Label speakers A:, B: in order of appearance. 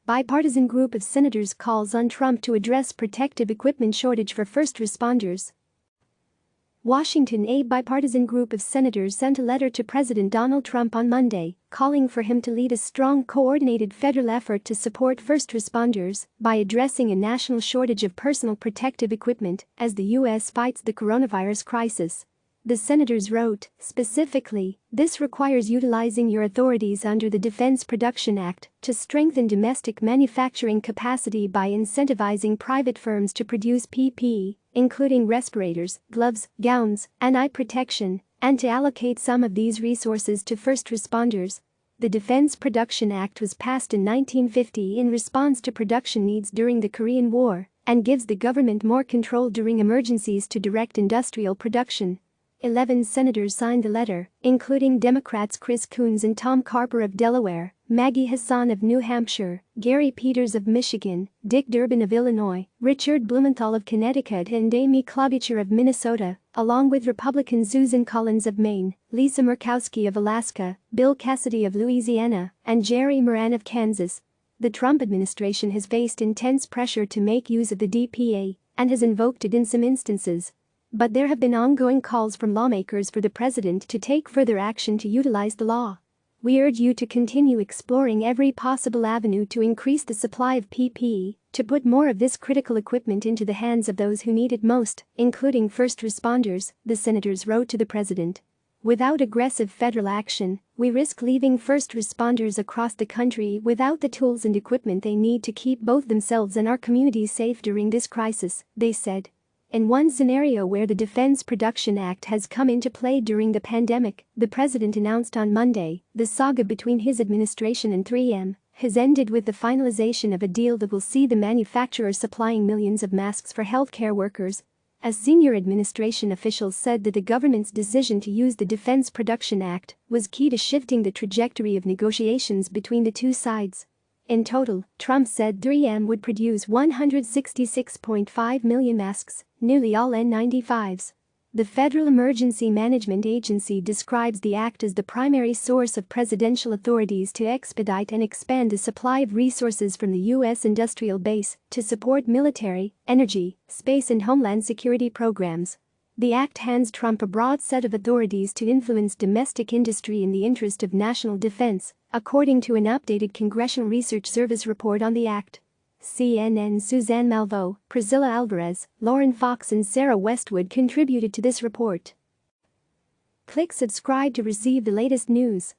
A: Bipartisan group of senators calls on Trump to address protective equipment shortage for first responders. Washington. A bipartisan group of senators sent a letter to President Donald Trump on Monday, calling for him to lead a strong, coordinated federal effort to support first responders by addressing a national shortage of personal protective equipment as the U.S. fights the coronavirus crisis. The senators wrote, specifically, this requires utilizing your authorities under the Defense Production Act to strengthen domestic manufacturing capacity by incentivizing private firms to produce PPE, including respirators, gloves, gowns, and eye protection, and to allocate some of these resources to first responders. The Defense Production Act was passed in 1950 in response to production needs during the Korean War and gives the government more control during emergencies to direct industrial production. 11 senators signed the letter, including Democrats Chris Coons and Tom Carper of Delaware, Maggie Hassan of New Hampshire, Gary Peters of Michigan, Dick Durbin of Illinois, Richard Blumenthal of Connecticut and Amy Klobuchar of Minnesota, along with Republican Susan Collins of Maine, Lisa Murkowski of Alaska, Bill Cassidy of Louisiana, and Jerry Moran of Kansas. The Trump administration has faced intense pressure to make use of the DPA and has invoked it in some instances. But there have been ongoing calls from lawmakers for the president to take further action to utilize the law. We urge you to continue exploring every possible avenue to increase the supply of PPE, to put more of this critical equipment into the hands of those who need it most, including first responders, the senators wrote to the president. Without aggressive federal action, we risk leaving first responders across the country without the tools and equipment they need to keep both themselves and our communities safe during this crisis, they said. In one scenario where the Defense Production Act has come into play during the pandemic, the president announced on Monday, the saga between his administration and 3M has ended with the finalization of a deal that will see the manufacturer supplying millions of masks for healthcare workers. As senior administration officials said that the government's decision to use the Defense Production Act was key to shifting the trajectory of negotiations between the two sides. In total, Trump said 3M would produce 166.5 million masks, nearly all N95s. The Federal Emergency Management Agency describes the act as the primary source of presidential authorities to expedite and expand the supply of resources from the U.S. industrial base to support military, energy, space and homeland security programs. The act hands Trump a broad set of authorities to influence domestic industry in the interest of national defense, according to an updated Congressional Research Service report on the act. CNN's Suzanne Malveaux, Priscilla Alvarez, Lauren Fox and Sarah Westwood contributed to this report. Click subscribe to receive the latest news.